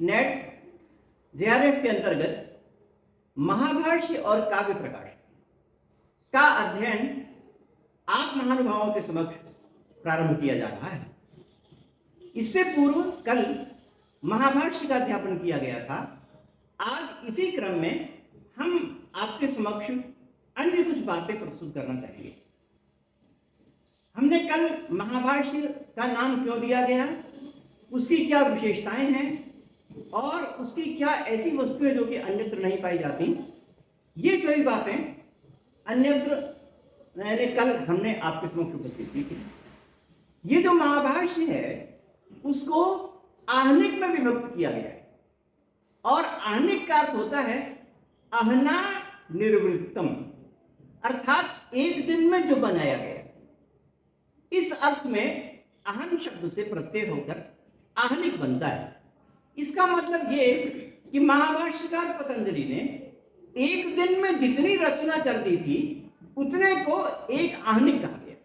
Net JRF के अंतर्गत महाभाष्य और काव्य प्रकाश का अध्ययन आप महानुभावों के समक्ष प्रारंभ किया जा रहा है। इससे पूर्व कल महाभाष्य का अध्यापन किया गया था। आज इसी क्रम में हम आपके समक्ष अन्य कुछ बातें प्रस्तुत करना चाहेंगे। हमने कल महाभाष्य का नाम क्यों दिया गया, उसकी क्या विशेषताएं हैं और उसकी क्या ऐसी वस्तुएं जो कि अन्यत्र नहीं पाई जाती, ये सभी बातें अन्यत्र कल हमने आपके समक्ष उपस्थित की थी। ये जो महाभाष्य है उसको आहनिक में विभक्त किया गया है और आहनिक का अर्थ होता है अहना निर्वृत्तम, अर्थात एक दिन में जो बनाया गया। इस अर्थ में अहन शब्द से प्रत्यय होकर आहनिक बनता है। इसका मतलब ये कि महाभाष्यकार पतंजलि ने एक दिन में जितनी रचना कर दी थी उतने को एक आहनिक कहा गया।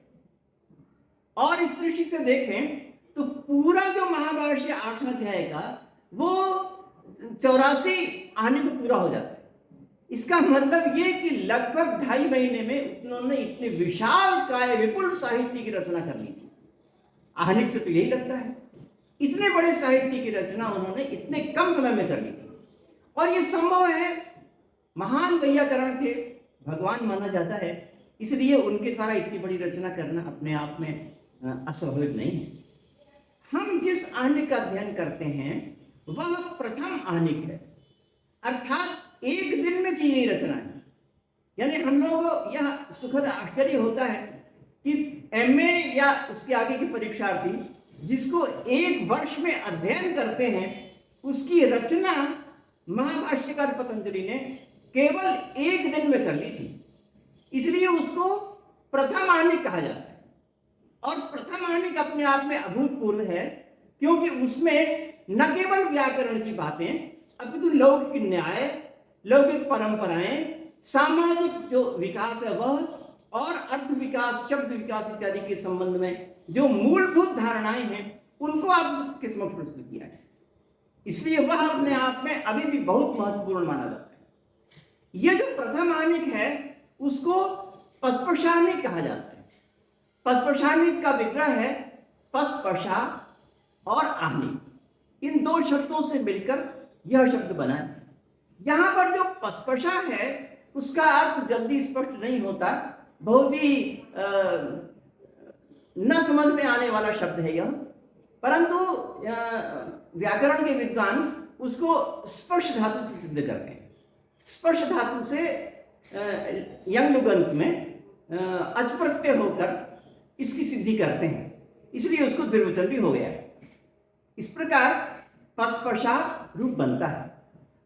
और इस दृष्टि से देखें तो पूरा जो महाभाष्य 8 अध्याय का वो 84 आहनिक पूरा हो जाता है। इसका मतलब ये कि लगभग 2.5 महीने में उन्होंने इतने विशाल काय विपुल साहित्य की रचना कर ली थी। आहनिक से तो यही लगता है, इतने बड़े साहित्य की रचना उन्होंने इतने कम समय में कर ली थी। और ये संभव है, महान वैयाकरण थे, भगवान माना जाता है, इसलिए उनके द्वारा इतनी बड़ी रचना करना अपने आप में अस्वाभाविक नहीं है। हम जिस आहनिक का अध्ययन करते हैं वह प्रथम आहनिक है, अर्थात एक दिन में की गई रचना है। यानी हम लोग यह सुखद आश्चर्य होता है कि एमए या उसके आगे की परीक्षार्थी जिसको 1 वर्ष में अध्ययन करते हैं उसकी रचना महाभाष्यकार पतंजलि ने केवल 1 दिन में कर ली थी, इसलिए उसको प्रथम आहनिक कहा जाता है। और प्रथम आहनिक अपने आप में अभूतपूर्व है, क्योंकि उसमें न केवल व्याकरण की बातें अपितु लौकिक न्याय, लौकिक परंपराएं, सामाजिक जो विकास है वह और अर्थ विकास, शब्द विकास इत्यादि के संबंध में जो मूलभूत धारणाएं हैं उनको आपके समक्ष प्रस्तुत किया है। इसलिए वह अपने आप में अभी भी बहुत महत्वपूर्ण माना जाता है। यह जो प्रथम आहनिक है उसको पस्पशानिक कहा जाता है। पस्पशानिक का विग्रह है पस्पशा और आहनिक, इन 2 शब्दों से मिलकर यह शब्द बना है। यहां पर जो पस्पशा है उसका अर्थ जल्दी स्पष्ट नहीं होता, बहुत ही न समझ में आने वाला शब्द है यह, परंतु व्याकरण के विद्वान उसको स्पर्श धातु से सिद्ध करते हैं। स्पर्श धातु से यंग लुगंत में अच प्रत्यय होकर इसकी सिद्धि करते हैं, इसलिए उसको द्विवचन भी हो गया है। इस प्रकार पस्पशा रूप बनता है।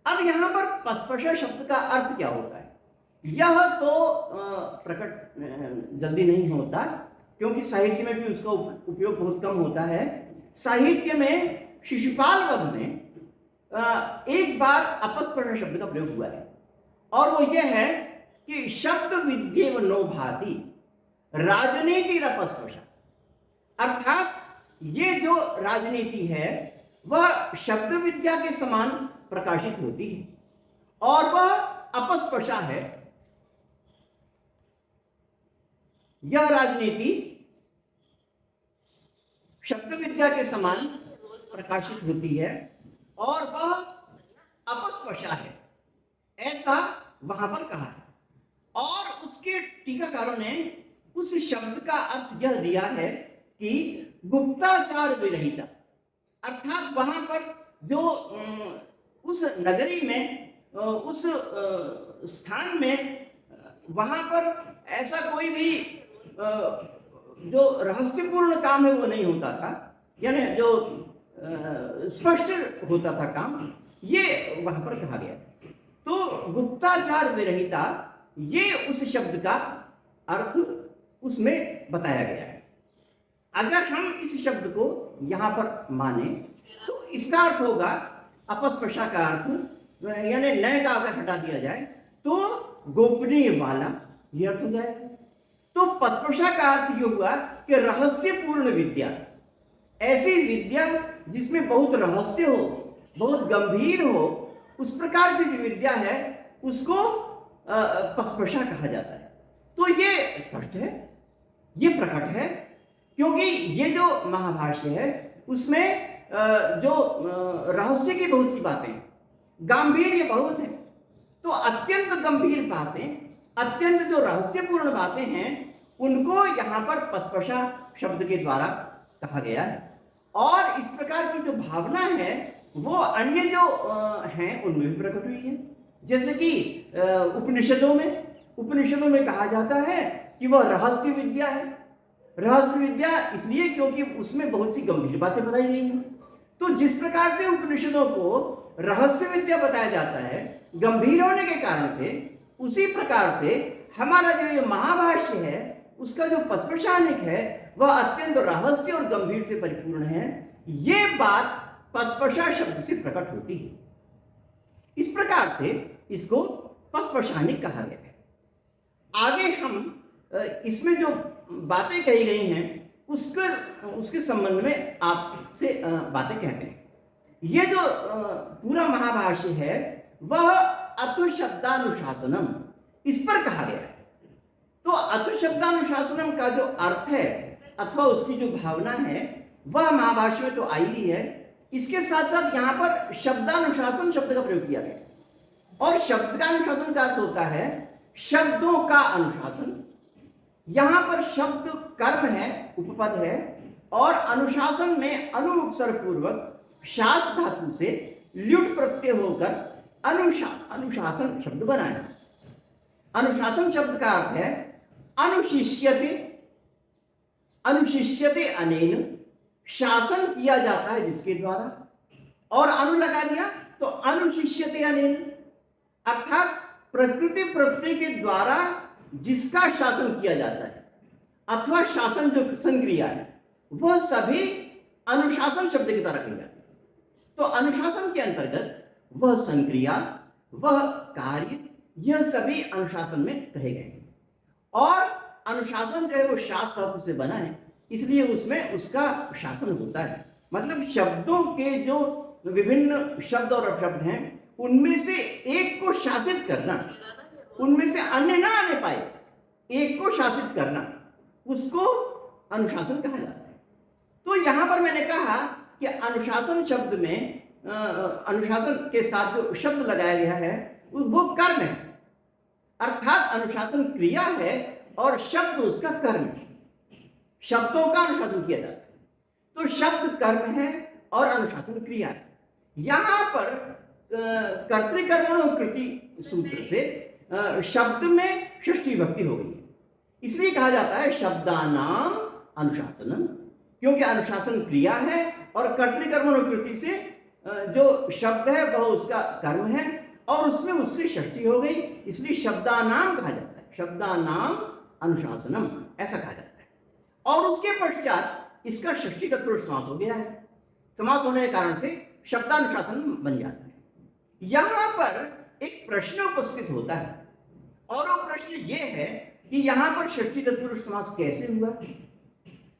अब यहां पर पस्पशा शब्द का अर्थ क्या होता है यह तो प्रकट जल्दी नहीं होता, क्योंकि साहित्य में भी उसका उपयोग बहुत कम होता है। साहित्य में शिशुपाल वध में एक बार अपस्पशा शब्द का प्रयोग हुआ है, और वो यह है कि शब्द विद्येव नो भाति राजनीति रपस्पशा, अर्थात ये जो राजनीति है वह शब्द विद्या के समान प्रकाशित होती है और वह अपस्पशा है। यह राजनीति शब्द विद्या के समान प्रकाशित होती है और वह अपस्पशा है, ऐसा वहां पर कहा है। और उसके टीकाकारों ने उस शब्द का अर्थ यह दिया है कि गुप्ताचार विरहिता, अर्थात वहां पर जो उस नगरी में, उस स्थान में, वहां पर ऐसा कोई भी जो रहस्यपूर्ण काम है वो नहीं होता था, यानी जो स्पष्ट होता था काम, ये वहां पर कहा गया। तो गुप्ताचार विरहिता ये उस शब्द का अर्थ उसमें बताया गया है। अगर हम इस शब्द को यहां पर माने तो इसका अर्थ होगा अपस्पशा का अर्थ, यानी नए का अगर हटा दिया जाए तो गोपनीय वाला, यह अर्थ हो जाएगा। तो पस्पशा का अर्थ यह हुआ कि रहस्यपूर्ण विद्या, ऐसी विद्या जिसमें बहुत रहस्य हो, बहुत गंभीर हो, उस प्रकार की जो विद्या है उसको पस्पशा कहा जाता है। तो ये स्पष्ट है, ये प्रकट है, क्योंकि ये जो महाभाष्य है उसमें जो रहस्य की बहुत सी बातें, गांभीर्य बहुत है, तो अत्यंत गंभीर बातें, अत्यंत जो रहस्यपूर्ण बातें हैं उनको यहाँ पर पस्पशा शब्द के द्वारा कहा गया है। और इस प्रकार की जो भावना है वो अन्य जो हैं उनमें भी प्रकट हुई है। जैसे कि उपनिषदों में कहा जाता है कि वह रहस्य विद्या है। रहस्य विद्या इसलिए क्योंकि उसमें बहुत सी गंभीर बातें बताई गई हैं। तो जिस प्रकार से उपनिषदों को रहस्य विद्या बताया जाता है गंभीर होने के कारण से, उसी प्रकार से हमारा जो ये महाभाष्य है उसका जो पस्पशानिक है वह अत्यंत रहस्य और गंभीर से परिपूर्ण है। ये बात पस्पशा शब्द से प्रकट होती है। इस प्रकार से इसको पस्पशानिक कहा गया है। आगे हम इसमें जो बातें कही गई हैं उसके संबंध में आपसे बातें कहते हैं। ये जो पूरा महाभाष्य है वह अथ शब्दानुशासनम इस पर कहा गया है। तो अथ शब्दानुशासनम का जो अर्थ है अथवा उसकी जो भावना है वह महाभाष्य में तो आई ही है। इसके साथ साथ यहाँ पर शब्दानुशासन शब्द का प्रयोग किया गया। और शब्द का अनुशासन का अर्थ होता है शब्दों का अनुशासन। यहां पर शब्द कर्म है, उपपद है, और अनुशासन में अनुपसर्ग पूर्वक शास धातु से ल्युट प्रत्यय होकर अनुशासन शब्द बना है। अनुशासन शब्द का अर्थ है अनुशिष्यते, अनुशिष्यते अनेन, शासन किया जाता है जिसके द्वारा, और अनु लगा दिया तो अनुशिष्यते अनेन, अर्थात प्रकृति प्रत्यय के द्वारा जिसका शासन किया जाता है अथवा शासन जो संक्रिया है वह सभी अनुशासन शब्द की तरह कही जाती है। तो अनुशासन के अंतर्गत वह संक्रिया, वह कार्य, यह सभी अनुशासन में कहे गए हैं। और अनुशासन जो है वो शास धातु से बना है, इसलिए उसमें उसका शासन होता है। मतलब शब्दों के जो विभिन्न शब्द और अपशब्द हैं उनमें से एक को शासित करना, उनमें से अन्य ना आने पाए, एक को शासित करना, उसको अनुशासन कहा जाता है। तो यहां पर मैंने कहा कि अनुशासन शब्द में अनुशासन के साथ जो शब्द लगाया गया है वो कर्म है, अर्थात अनुशासन क्रिया है और शब्द उसका कर्म है। शब्दों का अनुशासन किया जाता है, तो शब्द कर्म है और अनुशासन क्रिया है। यहां पर कर्तृकर्मणो कृति सूत्र से शब्द में षष्ठी विभक्ति हो गई है, इसलिए कहा जाता है शब्दानाम अनुशासनम, क्योंकि अनुशासन क्रिया है और कर्तृकर्मणो कृति से जो शब्द है वह उसका कर्म है और उसमें उससे षष्ठी हो गई, इसलिए शब्दानाम कहा जाता है। शब्दानाम अनुशासनम ऐसा कहा जाता है। और उसके पश्चात इसका षष्ठी तत्पुरुष समास हो गया है। समास होने के कारण से शब्दानुशासन बन जाता है। यहां पर एक प्रश्न उपस्थित होता है और वो प्रश्न ये है कि यहां पर षष्ठी तत्पुरुष समास कैसे हुआ।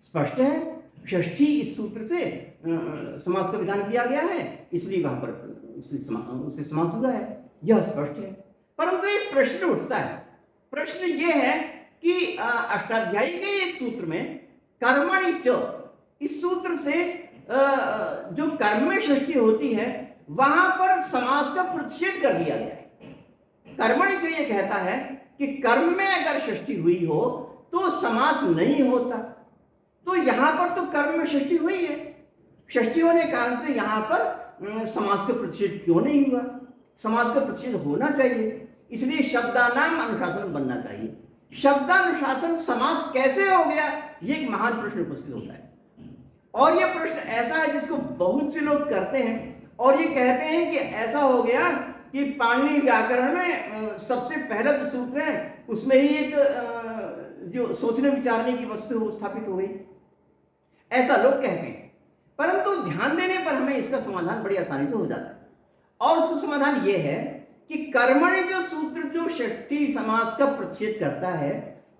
स्पष्ट है, षष्ठी इस सूत्र से समास का विधान किया गया है, इसलिए वहां पर उससे समास हुआ है, यह स्पष्ट है। परंतु एक प्रश्न उठता है। प्रश्न ये है कि अष्टाध्यायी के एक सूत्र में कर्मणि च, इस सूत्र से जो कर्म में षष्ठी होती है वहां पर समास का प्रतिषेध कर दिया गया है। कर्मणि च ये कहता है कि कर्म में अगर षष्ठी हुई हो तो समास नहीं होता। तो यहां पर तो कर्म में षष्ठी हुई है, षष्ठी होने के कारण से यहां पर समास का प्रतिषेध क्यों नहीं हुआ। समास का प्रतिषेध होना चाहिए, इसलिए शब्दानाम अनुशासन बनना चाहिए। शब्दानुशासन समास कैसे हो गया, ये एक महान प्रश्न उपस्थित होता है। और यह प्रश्न ऐसा है जिसको बहुत से लोग करते हैं और ये कहते हैं कि ऐसा हो गया कि पाणिनि व्याकरण में सबसे पहला जो सूत्र है उसमें ही एक जो सोचने विचारने की वस्तु स्थापित हो गई, ऐसा लोग कहते हैं। परंतु ध्यान देने पर हमें इसका समाधान बड़ी आसानी से हो जाता है। और उसका समाधान ये है कि कर्मणि जो सूत्र जो षष्ठी समास का प्रतिषेध करता है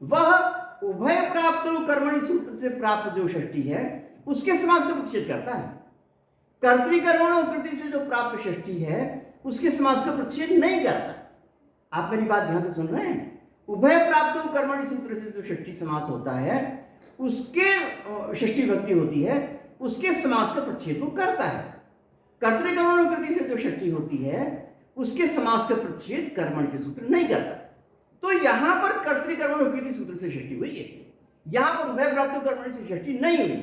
वह उभय प्राप्त कर्मणि सूत्र से प्राप्त जो षष्ठी है उसके समास का प्रतिषेध करता है। कर्तृकर्मणो कृति से जो प्राप्त षष्ठी है उसके समास का प्रतिषेध नहीं करता। आप मेरी बात ध्यान से सुन रहे हैं? उभय प्राप्त कर्मणि सूत्र से जो षष्ठी समास होता है उसके षष्ठी विभक्ति होती है, उसके समास का प्रतिषेध वो करता है। कर्तृकर्मणो कृति से जो षष्ठी होती है उसके समास का प्रतिषेध कर्मण के सूत्र नहीं करता। तो यहां पर कर्तृकर्मणो कृति सूत्र से षष्ठी हुई है, यहां पर उभय प्राप्त कर्मणि से षष्ठी नहीं हुई,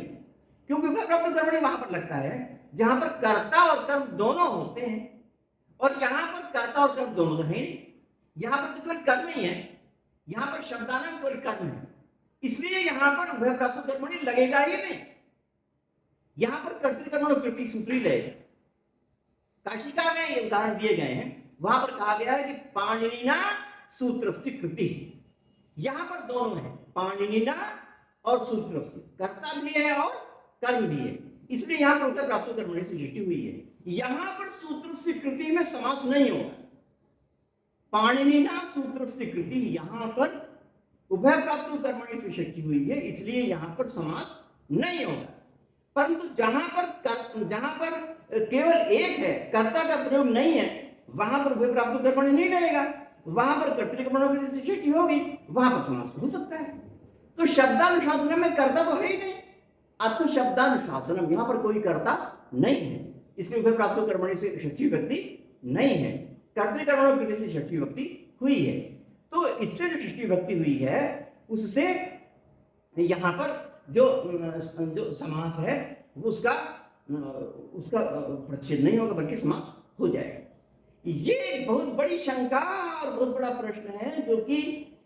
क्योंकि उभय प्राप्त कर्मणि वहां पर लगता है जहां पर कर्ता और कर्म दोनों होते हैं, और यहां पर कर्ता और कर्म दोनों तो है नहीं, यहां पर तो केवल कर्म ही है, यहां पर शब्दानाम केवल कर्म है, इसलिए यहां पर उभय प्राप्त कर्मणि लगेगा ही नहीं, यहां पर कर्तृकर्मणो कृति सूत्र ही लगेगा। काशिका में ये उदाहरण दिए गए हैं, वहां पर कहा गया है कि पाणिनिना सूत्रस्य कृति, यहां पर दोनों है, पाणिनिना और सूत्रस्य, कर्ता भी है और कर्म भी है, इसलिए यहां पर उभय प्राप्त कर्मणि से षष्ठी हुई है। यहां पर सूत्रस्य कृति में समास नहीं होगा, पाणिनिना सूत्रस्य कृति, यहां पर उभय प्राप्त कर्मणि से षष्ठी हुई है, इसलिए यहां पर समास नहीं होगा। परंतु जहां पर केवल एक है, कर्ता का प्रयोग नहीं है, वहां पर उभय प्राप्त कर्मणि नहीं लगेगा, वहां पर कर्तृकर्मणो कृति से षष्ठी होगी, वहां पर समास हो सकता है। तो शब्दानुशासन में कर्ता तो है ही नहीं, अथ शब्दानुशासनम, यहां पर कोई कर्ता नहीं है, इसलिए उभय प्राप्त कर्मणि से षष्ठी विभक्ति नहीं है, कर्तृकर्मणो कृति से षष्ठी विभक्ति हुई है। तो इससे जो षष्ठी विभक्ति हुई है उससे यहां पर जो समास है उसका प्रतिषेध नहीं होगा, बल्कि समास हो जाएगा। ये एक बहुत बड़ी शंका और बहुत बड़ा प्रश्न है जो कि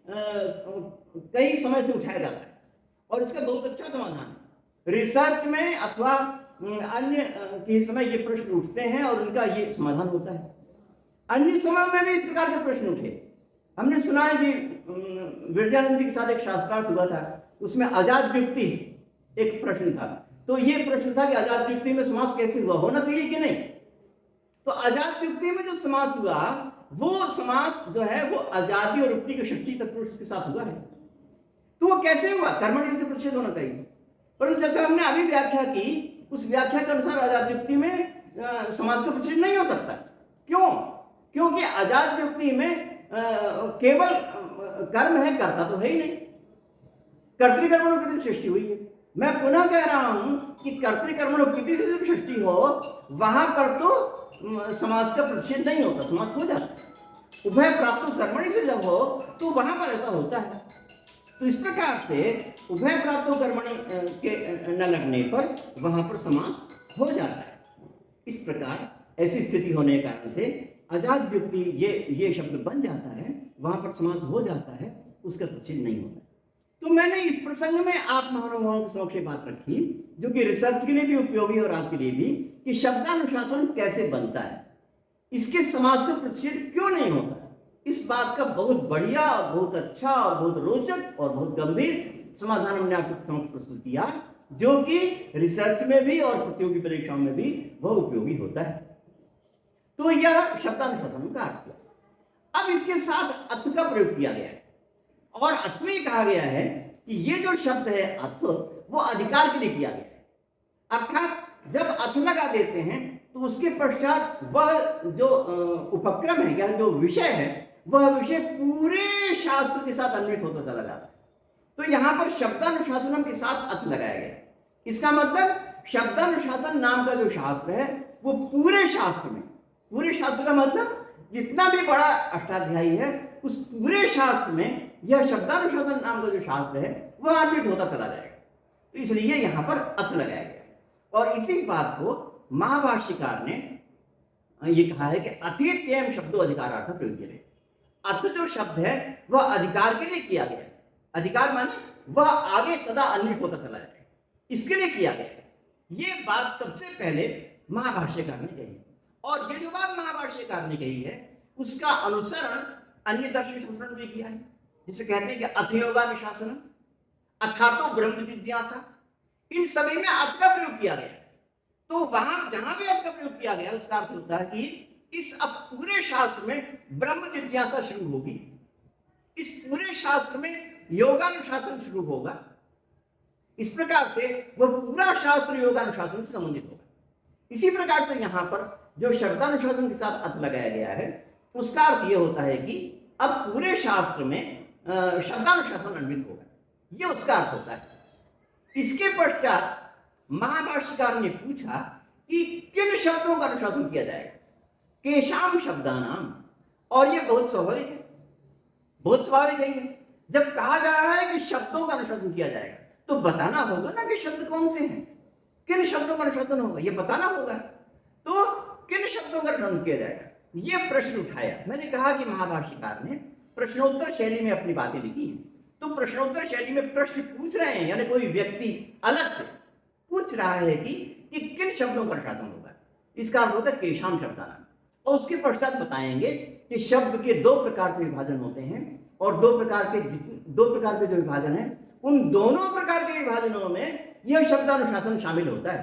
कई समय से उठाया जाता है, और इसका बहुत अच्छा समाधान है। रिसर्च में अथवा अन्य के समय ये प्रश्न उठते हैं और उनका ये समाधान होता है। अन्य समय में भी इस प्रकार के प्रश्न उठे। हमने सुना है कि विरजानंद जी के साथ एक शास्त्रार्थ हुआ था, उसमें अजात युक्ति एक प्रश्न था। तो ये प्रश्न था कि अजात युक्ति में समास कैसे हुआ, होना चाहिए कि नहीं। तो अजात युक्ति में जो समास हुआ वो समास जो है वो अजादि और युक्ति के षष्ठी तत्पुरुष के साथ हुआ है। तो वो कैसे हुआ, कर्मणि से प्रतिषेध होना चाहिए, परंतु जैसे हमने अभी व्याख्या की उस व्याख्या के अनुसार अजात युक्ति में समास का प्रतिषेध नहीं हो सकता। क्यों? क्योंकि अजात युक्ति में केवल कर्म है, कर्ता तो है ही नहीं, कर्तृकर्मणो कृति से सृष्टि हुई है। मैं पुनः कह रहा हूं कि कर्तृकर्मणो कृति से जब सृष्टि हो वहां पर तो समास का प्रतिषेध नहीं होता, समास हो जाता है। उभय प्राप्त कर्मणि से जब हो तो वहां पर ऐसा होता है। तो इस प्रकार से उभय प्राप्त कर्मणि के न लगने पर वहां पर समास हो जाता है। इस प्रकार ऐसी स्थिति होने के कारण से अजात युक्ति ये शब्द बन जाता है, वहां पर समास हो जाता है, उसका प्रतिषेध नहीं होता। तो मैंने इस प्रसंग में आप महानुभावों के समक्ष बात रखी जो कि रिसर्च के लिए भी उपयोगी और आज के लिए भी, कि शब्दानुशासन कैसे बनता है, इसके समास का प्रतिषेध क्यों नहीं होता। इस बात का बहुत बढ़िया और बहुत अच्छा और बहुत रोचक और बहुत गंभीर समाधान हमने आपके समक्ष प्रस्तुत किया, जो कि रिसर्च में भी और प्रतियोगी परीक्षाओं में भी वह उपयोगी होता है। तो यह शब्दानुशासन का अर्थ हुआ। अब इसके साथ अर्थ का प्रयोग किया गया है, और अर्थ में कहा गया है कि ये जो शब्द है अर्थ, वो अधिकार के लिए किया गया है। अर्थात जब अर्थ लगा देते हैं तो उसके पश्चात वह जो उपक्रम है या जो विषय है वह विषय पूरे शास्त्र के साथ अन्वित होता चला जाता है। तो यहां पर शब्दानुशासन के साथ अर्थ लगाया गया है। इसका मतलब शब्दानुशासन नाम का जो शास्त्र है वो पूरे शास्त्र में, पूरे शास्त्र का मतलब जितना भी बड़ा अष्टाध्यायी है उस पूरे शास्त्र में यह शब्दानुशासन नाम का जो शास्त्र है वह अन्वित होता चला जाएगा। तो इसलिए यहां पर अर्थ लगाया गया। और इसी बात को महाभाष्यकार ने ये कहा है कि अतीत एवं शब्दों अधिकारार्थ प्रयोग किया। अर्थ जो शब्द है वह अधिकार के लिए किया गया है। अधिकार माने वह आगे सदा अन्वित होता चला जाएगा, इसके लिए किया गया है। ये बात सबसे पहले महाभाष्यकार ने कही, और ये जो बात महाभाष्यकार ने कही है उसका अनुसरण अन्य दर्शन शास्त्रों ने किया है। जिसे कहते हैं कि अथयोगानुशासन, अथातो ब्रह्म जिज्ञासा, इन सभी में अर्थ का प्रयोग किया गया। तो वहां जहां भी अर्थ का प्रयोग किया गया उसका अर्थ होता है कि इस अब पूरे शास्त्र में ब्रह्म जिज्ञासा शुरू होगी, इस पूरे शास्त्र में योगानुशासन शुरू होगा। इस प्रकार से वह पूरा शास्त्र योगानुशासन से संबंधित होगा। इसी प्रकार से यहाँ पर जो शब्दानुशासन के साथ अर्थ लगाया गया है उसका अर्थ ये होता है कि अब पूरे शास्त्र में शब्दानुशासन अन्वित होगा, ये उसका अर्थ होता है। इसके पश्चात महाभाष्यकार ने पूछा कि किन शब्दों का अनुशासन किया जाएगा, केशाम शब्दानाम, और ये बहुत स्वाभाविक है, बहुत स्वाभाविक है। ये जब कहा जा रहा है कि शब्दों का अनुशासन किया जाएगा तो बताना होगा ना कि शब्द कौन से हैं, किन शब्दों का अनुशासन होगा, ये बताना होगा। तो किन शब्दों का अनुशासन किया जाएगा, ये प्रश्न उठाया। मैंने कहा कि महाभाष्यकार ने प्रश्नोत्तर शैली में अपनी बातें लिखी हैं, तो प्रश्नोत्तर शैली में प्रश्न पूछ रहे हैं, यानी कोई व्यक्ति अलग से पूछ रहा है कि किन शब्दों का अनुशासन होगा, इसका अर्थ होता है केशाम शब्दानाम। और उसके पश्चात बताएंगे कि शब्द के दो प्रकार से विभाजन होते हैं, और दो प्रकार के जो विभाजन है उन दोनों प्रकार के विभाजनों में यह शब्दानुशासन शामिल होता है।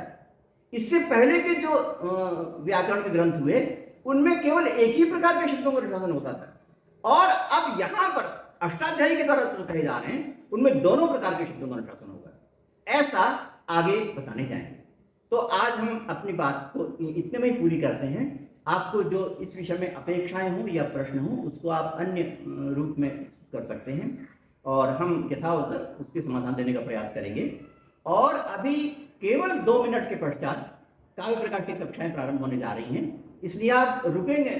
इससे पहले के जो व्याकरण के ग्रंथ हुए उनमें केवल एक ही प्रकार के शब्दों का अनुशासन होता था, और अब यहाँ पर अष्टाध्यायी के द्वारा जो कहे जा रहे हैं उनमें दोनों प्रकार के शब्दों का अनुशासन होगा। ऐसा आगे बताने जाएंगे। तो आज हम अपनी बात को इतने में ही पूरी करते हैं। आपको जो इस विषय में अपेक्षाएं हो या प्रश्न हो उसको आप अन्य रूप में कर सकते हैं, और हम यथावसर उसके समाधान देने का प्रयास करेंगे। और अभी केवल 2 मिनट के पश्चात काव्य प्रकार की कक्षाएं प्रारंभ होने जा रही हैं, इसलिए आप रुकेंगे,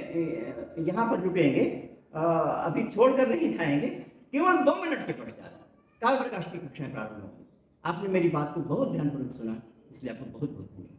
यहाँ पर रुकेंगे, अभी छोड़कर नहीं जाएंगे। केवल 2 मिनट के पश्चात काव्य प्रकाश की कक्षाएं प्रारंभ होंगी। आपने मेरी बात को बहुत ध्यानपूर्वक सुना, इसलिए आपको बहुत बहुत धन्यवाद।